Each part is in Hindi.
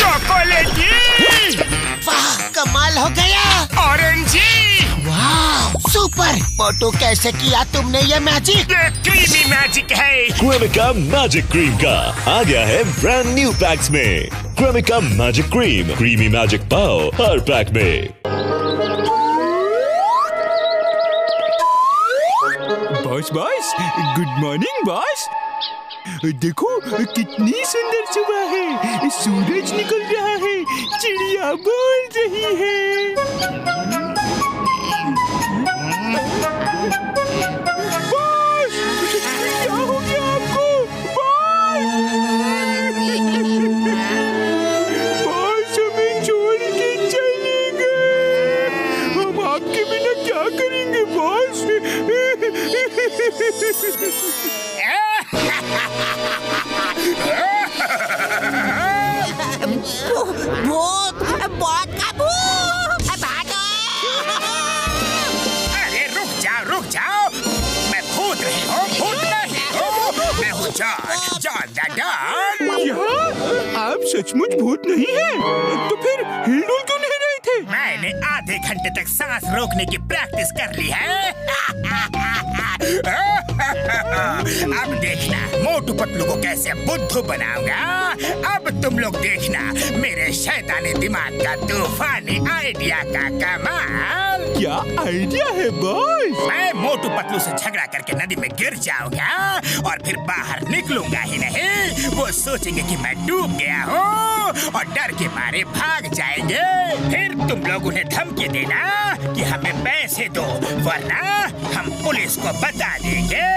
चॉकलेटी। वाह, कमाल हो गया। ऑरेंजी। वाह, सुपर। मोटू, कैसे किया तुमने ये मैजिक? ये क्रीमी मैजिक है। क्रेमिका मैजिक क्रीम का आ गया है ब्रांड न्यू पैक्स में। Cremica magic cream, creamy magic पाओ हर पैक में। Boss, good morning boss. देखो कितनी सुंदर सुबह है, सूरज निकल रहा है, चिड़िया बोल रही है। बॉस, क्या हो गया आपको? बॉस, हमें छोड़ के चले गए। हम आपके बिना क्या करेंगे बॉस? भूत, बहुत का भूत, भागो। अरे रुक जाओ। मैं भूत नहीं हूँ, भूत नहीं हूँ। मैं हूँ जॉन द डॉन। क्या आप सचमुच भूत नहीं हैं? तो फिर हिलडुल क्यों नहीं रहे थे? मैंने आधे घंटे तक सांस रोकने की प्रैक्टिस कर ली है। अब देखना मोटू पतलू को कैसे बुद्धू बनाऊंगा। अब तुम लोग देखना मेरे शैतानी दिमाग का तूफानी आइडिया का कमाल। क्या आइडिया है बॉस? मैं मोटू पतलू से झगड़ा करके नदी में गिर जाऊंगा और फिर बाहर निकलूंगा ही नहीं। वो सोचेंगे कि मैं डूब गया हूँ और डर के मारे भाग जाएंगे। फिर तुम लोग उन्हें धमकी देना कि हमें पैसे दो, वरना हम पुलिस को बता देंगे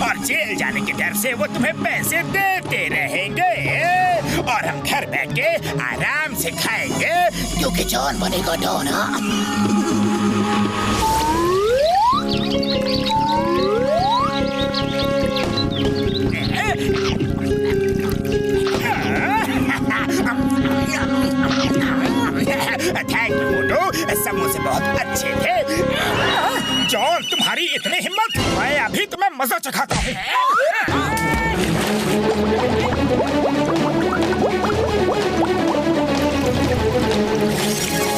और जेल जाने के डर से वो तुम्हें पैसे देते रहेंगे और हम घर बैठ के आराम से खाएंगे, क्योंकि जॉन बनेगा डॉन। थैंक यू मोटू, समोसे बहुत अच्छे थे। जॉन, तुम्हारी इतनी हिम्मत, मैं अभी तुम्हें मजा चखाता हूँ।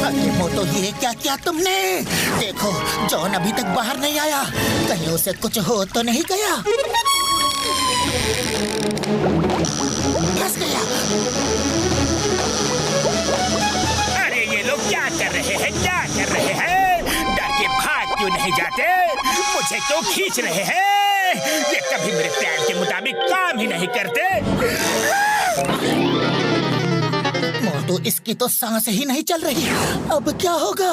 अरे मोटू, ये क्या किया तुमने? देखो, जॉन अभी तक बाहर नहीं आया, कहीं उसे कुछ हो तो नहीं गया। फंस गया। अरे ये लोग क्या कर रहे हैं? डर के भाग क्यों नहीं जाते? मुझे क्यों खींच रहे हैं? ये कभी मेरे प्लान के मुताबिक काम ही नहीं करते। मोटू, इसकी तो सांस ही नहीं चल रही। अब क्या होगा?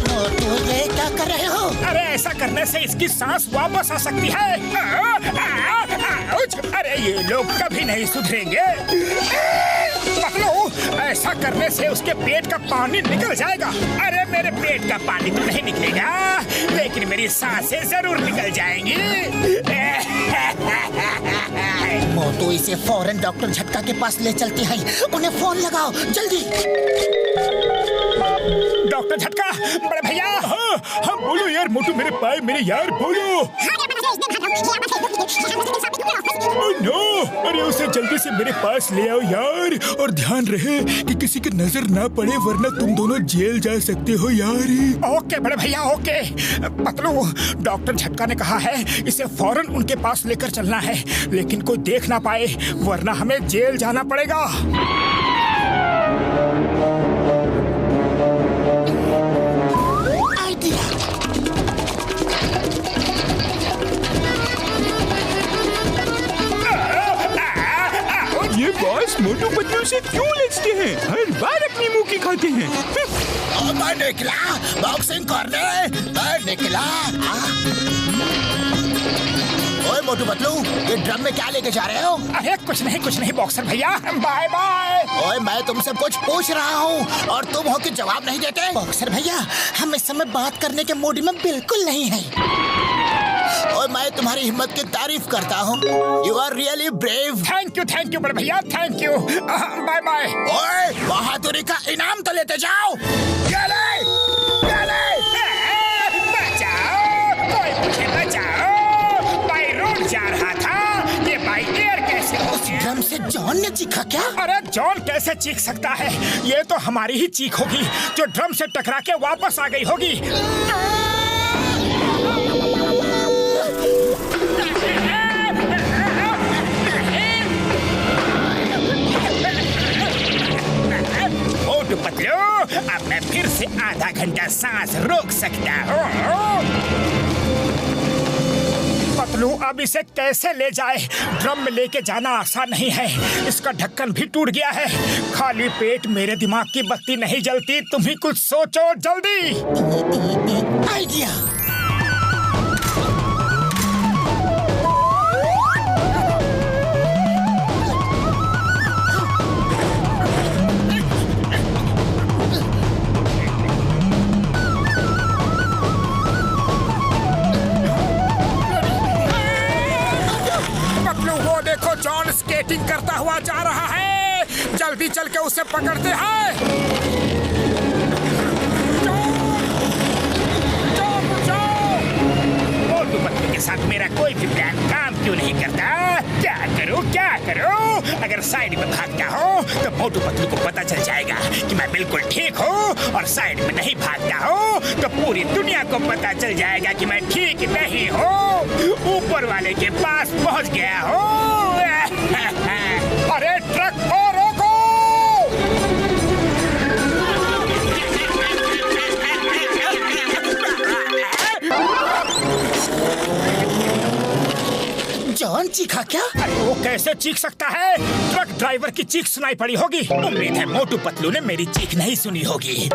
मोटू, ये क्या कर रहे हो? अरे ऐसा करने से इसकी सांस वापस आ सकती है। अरे ये लोग कभी नहीं सुधरेंगे। पतलू, ऐसा करने से उसके पेट का पानी निकल जाएगा। अरे मेरे पेट का पानी तो नहीं निकलेगा, लेकिन मेरी सांसें जरूर निकल जाएंगी। मोटू, इसे फौरन डॉक्टर झटका के पास ले चलते हैं। उन्हें फोन लगाओ जल्दी। डॉक्टर झटका, बड़े भैया। हाँ बोलो यार मोटू, मेरे पाए मेरे यार, बोलो। नो, अरे उसे जल्दी से मेरे पास ले आओ यार, और ध्यान रहे कि किसी की नजर ना पड़े, वरना तुम दोनों जेल जा सकते हो यार। ओके बड़े भैया, ओके। पतलू, डॉक्टर झटका ने कहा है इसे फौरन उनके पास लेकर चलना है, लेकिन कोई देख ना पाए, वरना हमें जेल जाना पड़ेगा। ये बॉस मोटू पतलू से क्यों लड़ते हैं? हर बार अपनी मुंह की खाते हैं। मैं निकला बॉक्सिंग करने, मैं निकला। ओए मोटू पतलू, ये ड्रम में क्या लेके जा रहे हो? अरे कुछ नहीं बॉक्सर भैया, बाय बाय। ओए, मैं तुमसे कुछ पूछ रहा हूँ और तुम हो कि जवाब नहीं देते। बॉक्सर भैया, हम इस समय बात करने के मूड में बिल्कुल नहीं है। और मैं तुम्हारी हिम्मत की तारीफ करता हूँ। You are really brave. Thank you बड़े भैया, थैंक यू। Bye bye. ओए, बहादुरी का इनाम तो लेते जाओ। बचाओ, कोई मुझे बचाओ। बाई रोड जा रहा था, ये बाई एयर कैसे हो उस ड्रम से जॉन ने चीखा क्या? अरे जॉन कैसे चीख सकता है? ये तो हमारी ही चीख होगी जो ड्रम से टकरा के वापस आ गई होगी। मोटू पतलू, अब मैं फिर से आधा घंटा सांस रोक सकता हूँ। पतलू अब इसे कैसे ले जाए? ड्रम में लेके जाना आसान नहीं है। इसका ढक्कन भी टूट गया है। खाली पेट मेरे दिमाग की बत्ती नहीं जलती। तुम ही कुछ सोचो जल्दी। आइडिया। जॉन स्केटिंग करता हुआ जा रहा है। जल्दी चल के उसे पकड़ते हैं। मोटू पतलू के साथ मेरा कोई भी प्लान काम क्यों नहीं करता? क्या करूं? अगर साइड में भागता हूँ तो मोटू पतलू को पता चल जाएगा कि मैं बिल्कुल ठीक हूँ, और साइड में नहीं भागता हूँ तो पूरी दुनिया को पता चल जाएगा कि मैं ठीक नहीं हूँ। ऊपर वाले के पास पहुँच गया हूँ। अरे ट्रक को रोको! जॉन चीखा क्या? अरे वो कैसे चीख सकता है? ट्रक ड्राइवर की चीख सुनाई पड़ी होगी। उम्मीद है मोटू पतलू ने मेरी चीख नहीं सुनी होगी।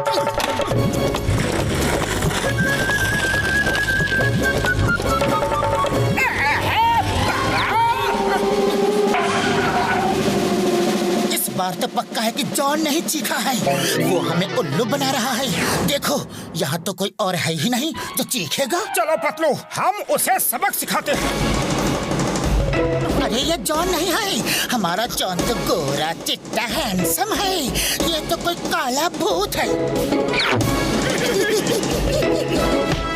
बार तो पक्का है कि जॉन नहीं चीखा है। वो हमें उल्लू बना रहा है। देखो, यहाँ तो कोई और है ही नहीं जो चीखेगा। चलो पतलू, हम उसे सबक सिखाते हैं। अरे ये जॉन नहीं है। हमारा जॉन तो गोरा चिट्टा हैंडसम है। ये तो कोई काला भूत है।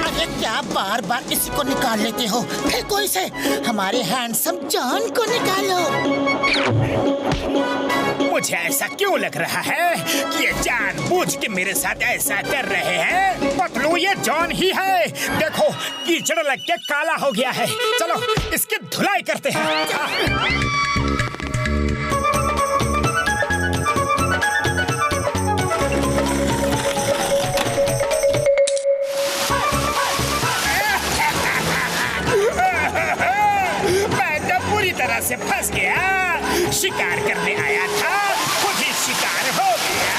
अरे क्या बार बार इसी को निकाल लेते हो? फिर कोई से हमारे हैंडसम जॉन को निकालो। मुझे ऐसा क्यों लग रहा है कि ये जानबूझ के मेरे साथ ऐसा कर रहे हैं? पतलू, ये जॉन ही है। देखो, कीचड़ लग के काला हो गया है। चलो इसकी धुलाई करते हैं। तरह से फंस गया। शिकार करने आया था, खुद ही शिकार हो गया।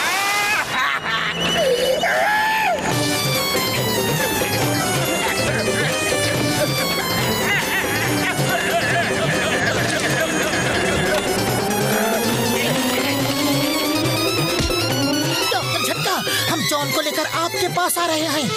डॉक्टर झटका, हम जॉन को लेकर आपके पास आ रहे हैं।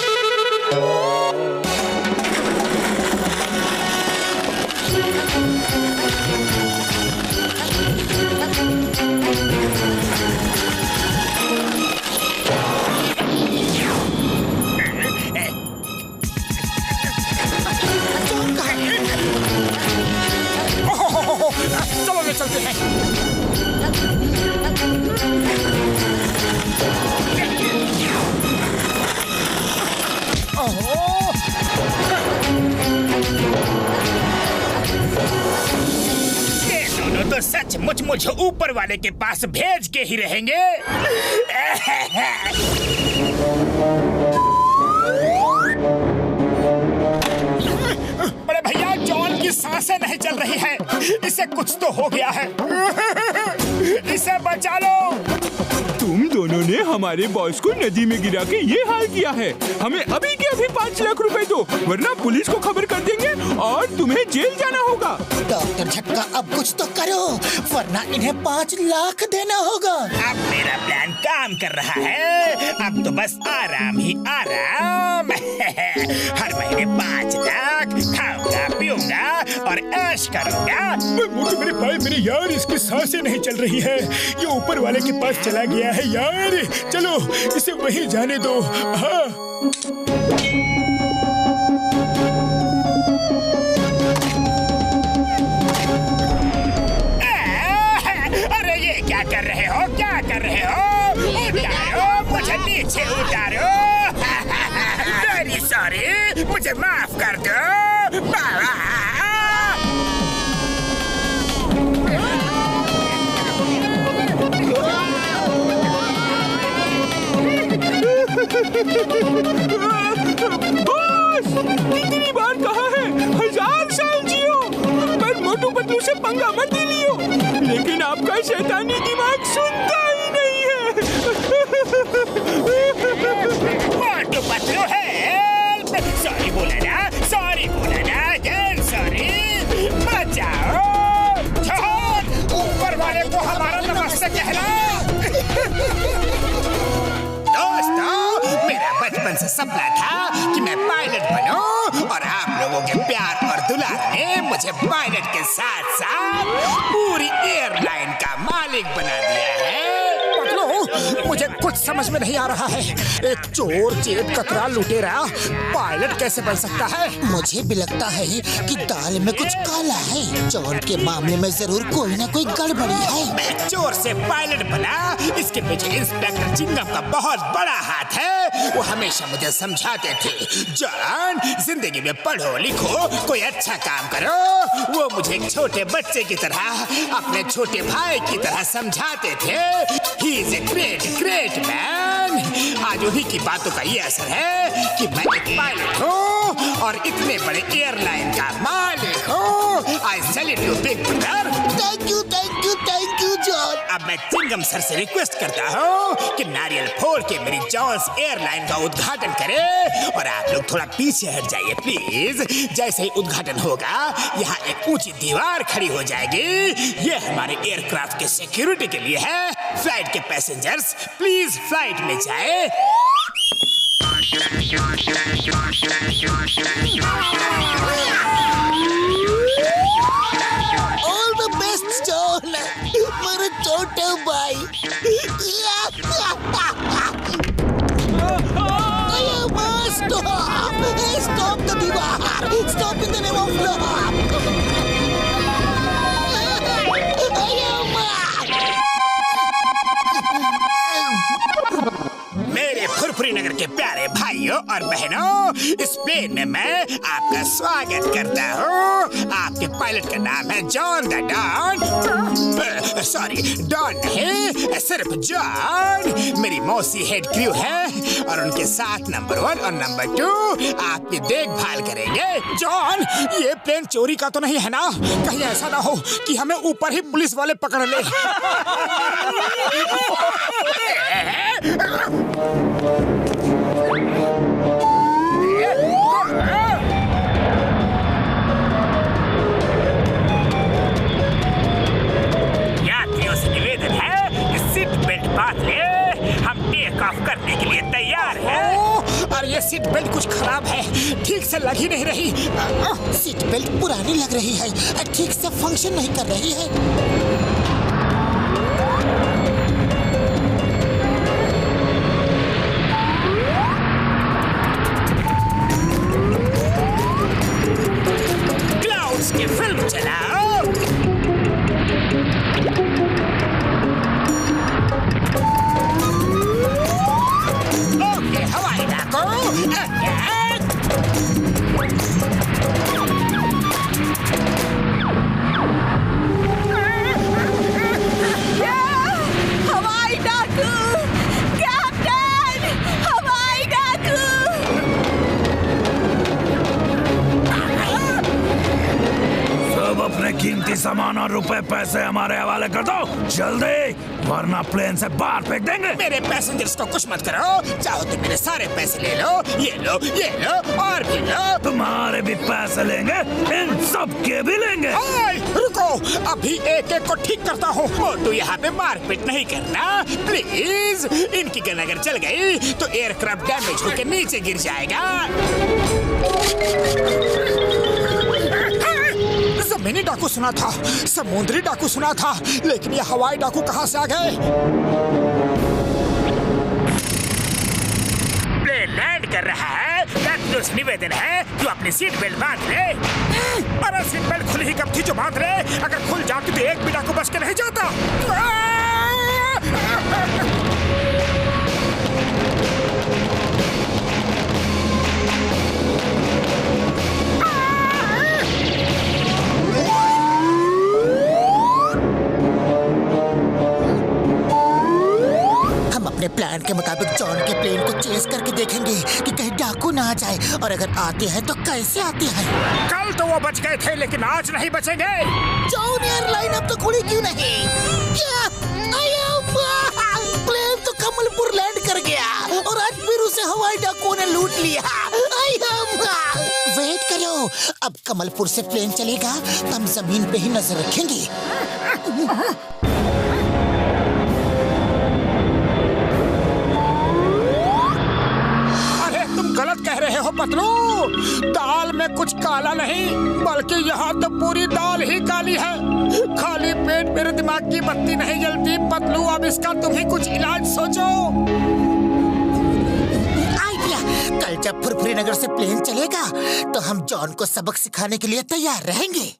चलो ले चलते हैं। ये दोनों तो सचमुच मुझे ऊपर वाले के पास भेज के ही रहेंगे। भैया, जॉन की सांसें नहीं चल रही है। इसे कुछ तो हो गया है। इसे बचा लो। तुम दोनों ने हमारे बॉस को नदी में गिरा के ये हाल किया है। हमें अभी के अभी 5 लाख रुपए दो, वरना पुलिस को खबर कर देंगे और तुम्हें जेल जाना होगा। डॉक्टर झटका, अब कुछ तो करो, वरना इन्हें 5 लाख देना होगा। अब मेरा प्लान काम कर रहा है। अब तो बस आराम ही आराम। हर महीने 5 लाख खाऊंगा, पीऊंगा और ऐश करूंगा। मेरे भाई, मेरी यार, इसकी सांसें नहीं चल रही है। ये ऊपर वाले के पास चला गया है यार। चलो इसे वहीं जाने दो। हाँ। मुझे माफ कर दो। बॉस, कितनी बार कहा है 1000 साल जियो, पर मोटू पतलू से पंगा मत लियो, लेकिन आपका शैतानी दिमाग सुनता ही नहीं है। मोटू पतलू हेल्प, सॉरी बोला ना, सॉरी बोला ना, अगेन सॉरी। बचाओ, ऊपर वाले को हमारा नमस्ते कहना। दोस्तों, मेरा बचपन से सपना था कि मैं पायलट बनूं, और आप लोगों के प्यार और दुलार ने मुझे पायलट के साथ साथ पूरी एयरलाइन का मालिक बना दिया है। मुझे कुछ समझ में नहीं आ रहा है। एक चोर, जेब कतरा, लुटेरा पायलट कैसे बन सकता है? मुझे भी लगता है कि दाल में कुछ काला है। चोर के मामले में जरूर कोई ना कोई गड़बड़ी है। मैं चोर से पायलट बना, इसके पीछे इंस्पेक्टर चिंगम का बहुत बड़ा हाथ है। वो हमेशा मुझे समझाते थे, जॉन, जिंदगी में पढ़ो लिखो, कोई अच्छा काम करो। वो मुझे एक छोटे बच्चे की तरह, अपने छोटे भाई की तरह समझाते थे। He is a great man। आज उन्हीं की बातों का ये असर है कि मैं एक पायलट हूँ और इतने बड़े एयरलाइन का मालिक हूँ। I salute you, big brother। Thank you John. अब मैं चिंगम सर से रिक्वेस्ट करता हूँ कि नारियल फोड़ के मेरी जॉन्स एयरलाइन का उद्घाटन करे, और आप लोग थोड़ा पीछे हट जाइए प्लीज। जैसे ही उद्घाटन होगा, यहाँ एक ऊंची दीवार खड़ी हो जाएगी। ये हमारे एयरक्राफ्ट के सिक्योरिटी के लिए है। फ्लाइट के पैसेंजर्स प्लीज फ्लाइट में जाए। ऑल द बेस्ट जॉन, मेरे छोटे भाई। Stop the दीवार! Stop in the name of love! मेरे फुरफुरी नगर के प्यारे भाइयों और बहनों, इस प्लेन में मैं आपका स्वागत करता हूँ। आपके पायलट का नाम है John the Don. Sorry, Don नहीं, सिर्फ जॉन। मेरी मौसी हेड क्रू है, और उनके साथ नंबर 1 और नंबर 2 आपकी देखभाल करेंगे। जॉन, ये प्लेन चोरी का तो नहीं है ना? कहीं ऐसा ना हो कि हमें ऊपर ही पुलिस वाले पकड़ ले। यात्रियों से निवेदन है कि सीट बेल्ट बांध ले, हम टेक ऑफ करने के लिए तैयार हैं। और ये सीट बेल्ट कुछ खराब है, ठीक से लग ही नहीं रही। सीट बेल्ट पुरानी लग रही है, ठीक से फंक्शन नहीं कर रही है। की फिल्म चलाओ। ओके, हवाई डाको। हवाई डाकू, कैप्टन, हवाई डाकू। सब अपने कीमती सामान और रुपए पैसे हमारे हवाले कर दो जल्दी, वरना प्लेन से बाहर फेंक देंगे। मेरे पैसेंजर्स को कुछ मत करो, चाहो तो मेरे सारे पैसे ले लो, ये लो और भी लो। तुम्हारे भी पैसे लेंगे, इन सब के भी लेंगे। रुको, अभी एक एक को ठीक करता हूँ। मोटू यहाँ पे मारपीट नहीं करना प्लीज। इनकी गन अगर चल गई तो एयरक्राफ्ट डैमेज होकर नीचे गिर जाएगा। जमीनी डाकू सुना था, समुद्री डाकू सुना था, लेकिन ये हवाई डाकू कहाँ से आ गए? प्लेन लैंड कर रहा है। यात्रियों से निवेदन है जो अपनी सीट बेल्ट बांध ले। अरे सीट बेल्ट खुली ही कब थी जो बांध ले? अगर खुल जाती तो एक भी डाकू बच के नहीं जाता। अपने प्लान के मुताबिक जॉन के प्लेन को चेस करके देखेंगे कि कहीं डाकू ना आ जाए, और अगर आते हैं तो कैसे आते हैं। कल तो वो बच गए थे, लेकिन आज नहीं बचेंगे। जॉन एयरलाइन अब तक उड़ी क्यों नहीं? प्लेन तो कमलपुर लैंड कर गया और आज फिर उसे हवाई डाकुओं ने लूट लिया। वेट करो, अब कमलपुर से प्लेन चलेगा तो हम जमीन पे ही नजर रखेंगे। अरे तुम गलत कह रहे हो पतलू, दाल में कुछ काला नहीं, बल्कि यहाँ तो पूरी दाल ही काली है। खाली पेट मेरे दिमाग की बत्ती नहीं जलती पतलू, अब इसका तुम ही कुछ इलाज सोचो। आइडिया, कल जब फुरफुरी नगर से प्लेन चलेगा तो हम जॉन को सबक सिखाने के लिए तैयार रहेंगे।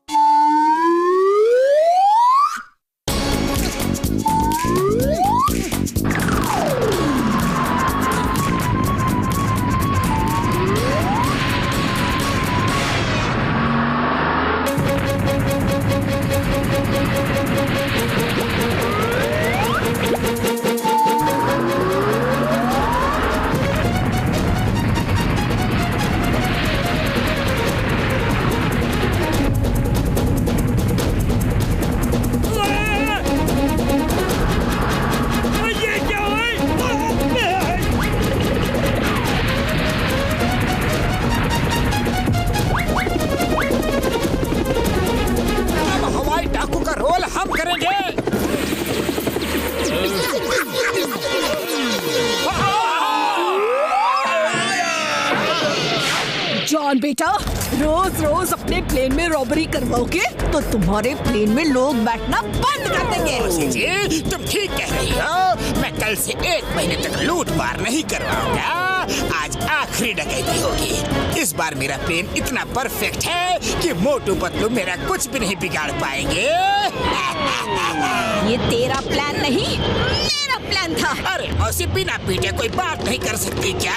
जॉन बेटा, रोज रोज अपने प्लेन में रॉबरी करवाओगे तो तुम्हारे प्लेन में लोग बैठना बंद कर देंगे। जी, तुम ठीक कह रही हो। मैं कल से 1 महीने तक लूट मार नहीं करवाऊंगा। आज आखिरी डकैती होगी। इस बार मेरा प्लेन इतना परफेक्ट है कि मोटू पतलू मेरा कुछ भी नहीं बिगाड़ पाएंगे। ये तेरा प्लान नहीं, मेरा प्लान था। अरे मौसी, बिना पीटे कोई बात नहीं कर सकती क्या?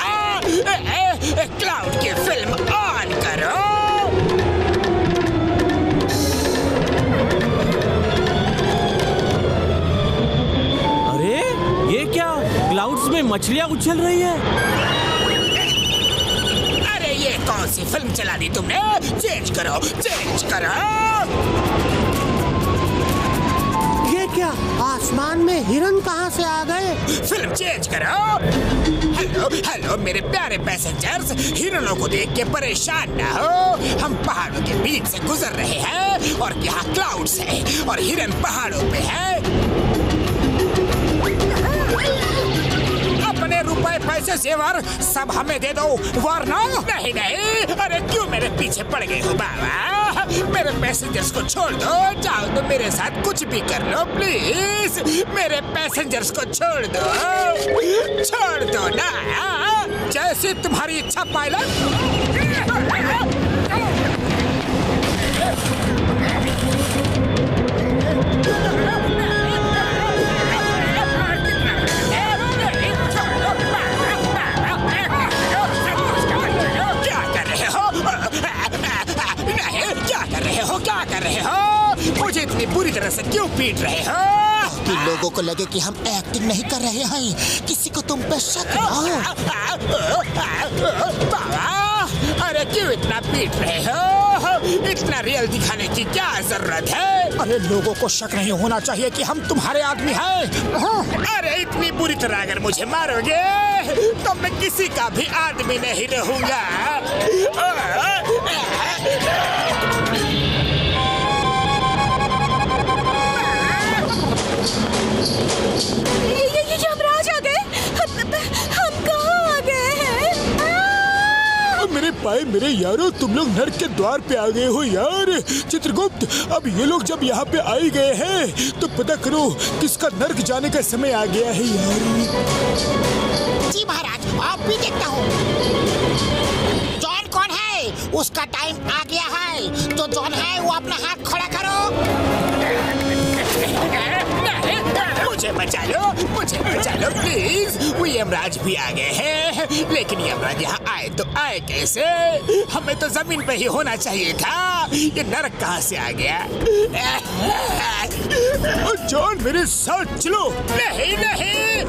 क्लाउड की फिल्म ऑन करो। अरे ये क्या, क्लाउड्स में मछलियाँ उछल रही है। अरे ये कौन सी फिल्म चला दी तुमने? चेंज करो, चेंज करो। ये क्या, आसमान में हिरन कहाँ से आ गए? फिल्म चेंज करो। हेलो हेलो मेरे प्यारे पैसेंजर्स, हिरणों को देख के परेशान ना हो। हम पहाड़ों के बीच से गुजर रहे हैं और यहाँ क्लाउड्स है और हिरन पहाड़ों पे है। अपने रुपए पैसे जेवर सब हमें दे दो, वरना नहीं नहीं। अरे क्यों मेरे पीछे पड़ गए हो बाबा? मेरे पैसेंजर्स को छोड़ दो, जाओ तो मेरे साथ कुछ भी कर लो प्लीज। मेरे पैसेंजर्स को छोड़ दो ना। जैसी तुम्हारी इच्छा पायलट। क्या कर रहे हो? मुझे इतनी बुरी तरह से क्यों पीट रहे हो? कि लोगों को लगे कि हम एक्टिंग नहीं कर रहे हैं, किसी को तुम पे शक ना हो। बाबा, अरे क्यों इतना पीट रहे हो? इतना रियल दिखाने की क्या जरूरत है? अरे लोगों को शक नहीं होना चाहिए कि हम तुम्हारे आदमी हैं। अरे इतनी बुरी तरह अगर मुझे मारोगे तो मैं किसी का भी आदमी नहीं रहूंगा। ये यमराज आ गए। हम कहाँ आ गए हैं? मेरे भाई, मेरे यारो, तुम लोग नर्क के द्वार पे आ गए हो यार। चित्रगुप्त, अब ये लोग जब यहाँ पे आ ही गए हैं तो पता करो किसका नर्क जाने का समय आ गया है यार। जी महाराज, आप भी देखता हूँ। जॉन कौन है? उसका टाइम आ गया है। तो जॉन है वो अपना हाथ खड़ा करो। मुझे बचा लो प्लीज। वो यमराज भी आ गए हैं, लेकिन यमराज यहाँ आए तो आए कैसे? हमें तो जमीन पे ही होना चाहिए था। ये नरक कहाँ से आ गया? जॉन मेरे साथ चलो। नहीं नहीं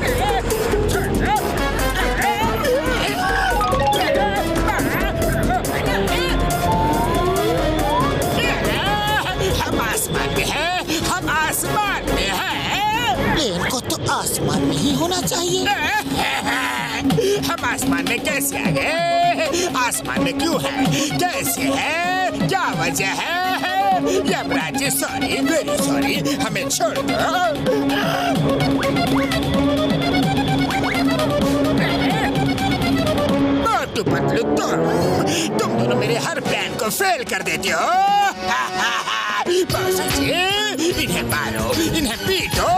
हम आसमान में हैं, हम आसमान में हैं। प्लेन को तो आसमान में ही होना चाहिए। हम आसमान में कैसे आ गए? आसमान में क्यों है? कैसे है? क्या वजह है? Yamraj ji sorry, very sorry, हमें छोड़ दो। मोटू पतलू तुम दोनों मेरे हर प्लान को फेल कर देते हो। बॉस जी, इन्हें मारो, इन्हें पीटो।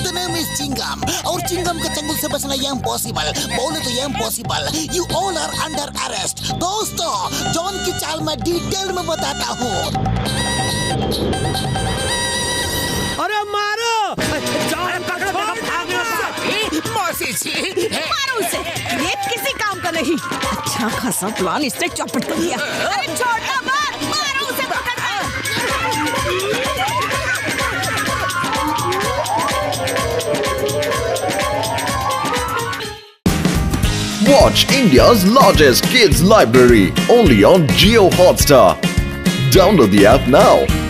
The name is चिंगम और चिंगम के चंगुल से बचना ये इम्पॉसिबल। बोले तो ये impossible. You all are under arrest। दोस्तों, जॉन की चाल मैं डिटेल में बताता हूँ। अरे मारो जॉन पकड़ो, मौसी जी मारो उसे, ये किसी काम का नहीं। अच्छा खासा प्लान इसने चौपट कर दिया। अरे छोड़ना मत, मारो उसे, पकड़ो। Watch India's largest kids library only on Jio Hotstar. Download the app now.